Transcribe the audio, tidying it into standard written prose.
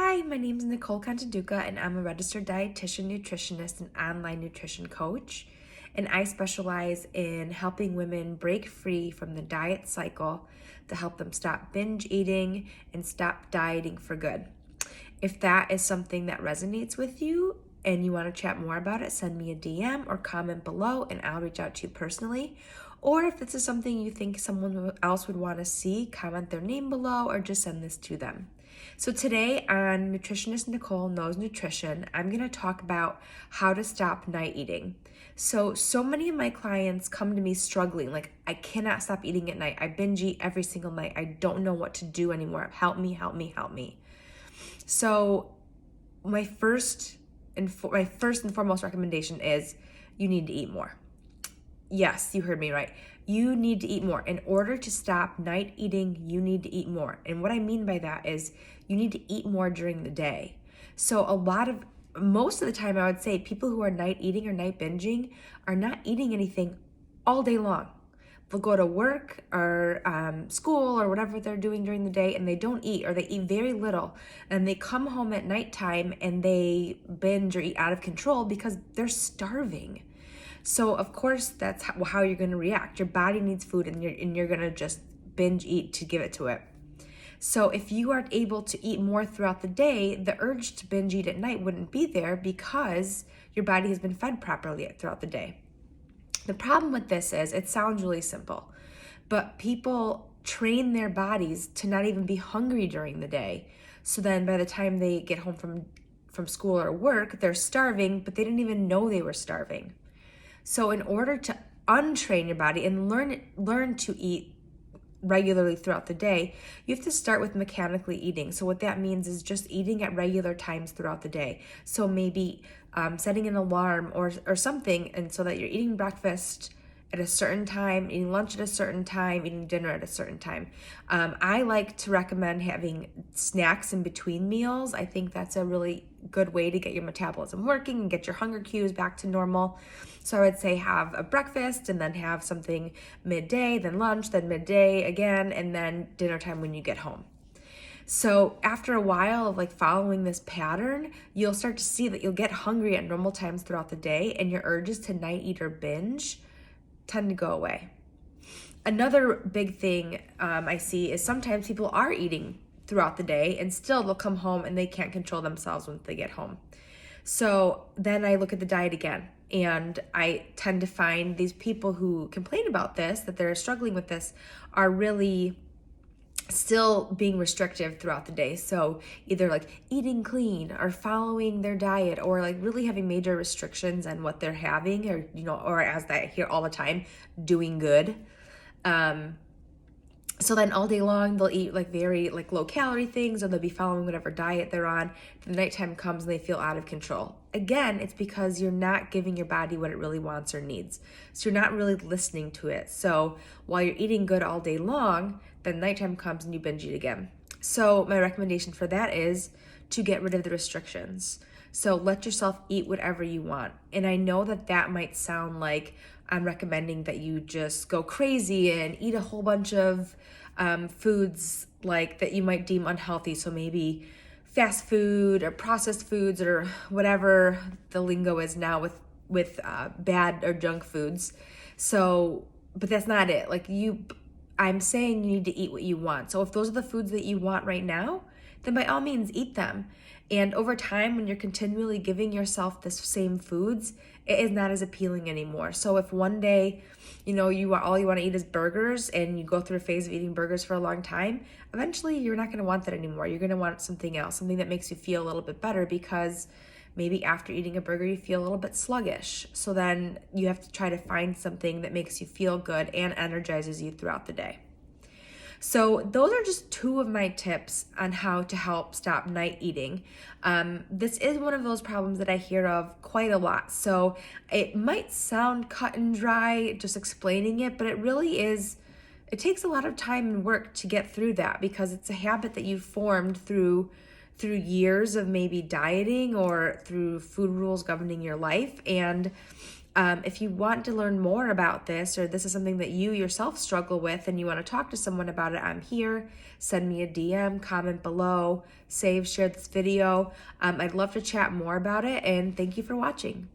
Hi, my name is Nicole Contaduca, and I'm a registered dietitian, nutritionist, and online nutrition coach. And I specialize in helping women break free from the diet cycle to help them stop binge eating and stop dieting for good. If that is something that resonates with you and you want to chat more about it, send me a DM or comment below and I'll reach out to you personally. Or if this is something you think someone else would want to see, comment their name below or just send this to them. So today on Nutritionist Nicole Knows Nutrition, I'm going to talk about how to stop night eating. So many of my clients come to me struggling, like, I cannot stop eating at night. I binge eat every single night. I don't know what to do anymore. Help me, help me, help me. So my first and foremost recommendation is you need to eat more. Yes, you heard me right. You need to eat more. In order to stop night eating, you need to eat more. And what I mean by that is you need to eat more during the day. So most of the time, I would say people who are night eating or night binging are not eating anything all day long. They'll go to work or school or whatever they're doing during the day and they don't eat, or they eat very little, and they come home at nighttime and they binge or eat out of control because they're starving. So of course that's how you're going to react. Your body needs food and you're going to just binge eat to give it to it. So if you are able to eat more throughout the day, the urge to binge eat at night wouldn't be there because your body has been fed properly throughout the day. The problem with this is it sounds really simple, but people train their bodies to not even be hungry during the day. So then by the time they get home from school or work, they're starving, but they didn't even know they were starving. So in order to untrain your body and learn to eat regularly throughout the day, you have to start with mechanically eating. So what that means is just eating at regular times throughout the day. So maybe setting an alarm or something, and so that you're eating breakfast at a certain time, eating lunch at a certain time, eating dinner at a certain time. I like to recommend having snacks in between meals. I think that's a really good way to get your metabolism working and get your hunger cues back to normal. So I would say have a breakfast and then have something midday, then lunch, then midday again, and then dinner time when you get home. So after a while of following this pattern, you'll start to see that you'll get hungry at normal times throughout the day, and your urges to night eat or binge tend to go away. Another big thing I see is sometimes people are eating throughout the day and still they'll come home and they can't control themselves once they get home. So then I look at the diet again, and I tend to find these people who complain about this, that they're struggling with this, are really still being restrictive throughout the day. So either eating clean or following their diet, or really having major restrictions on what they're having, or as I hear all the time, doing good. So then all day long they'll eat very low calorie things, or they'll be following whatever diet they're on. The nighttime comes and they feel out of control. Again, it's because you're not giving your body what it really wants or needs. So you're not really listening to it. So while you're eating good all day long, then nighttime comes and you binge eat again. So my recommendation for that is to get rid of the restrictions. So let yourself eat whatever you want. And I know that might sound like I'm recommending that you just go crazy and eat a whole bunch of foods that you might deem unhealthy. So maybe fast food or processed foods or whatever the lingo is now with bad or junk foods. So, but that's not it. I'm saying you need to eat what you want. So if those are the foods that you want right now, then by all means eat them. And over time, when you're continually giving yourself the same foods, it is not as appealing anymore. So if one day, all you want to eat is burgers, and you go through a phase of eating burgers for a long time, eventually you're not going to want that anymore. You're going to want something else, something that makes you feel a little bit better, because maybe after eating a burger, you feel a little bit sluggish. So then you have to try to find something that makes you feel good and energizes you throughout the day. So those are just two of my tips on how to help stop night eating. This is one of those problems that I hear of quite a lot. So it might sound cut and dry just explaining it, but it really is. It takes a lot of time and work to get through that, because it's a habit that you've formed through years of maybe dieting or through food rules governing your life. And If you want to learn more about this, or this is something that you yourself struggle with and you want to talk to someone about it, I'm here. Send me a DM, comment below, share this video. I'd love to chat more about it, and thank you for watching.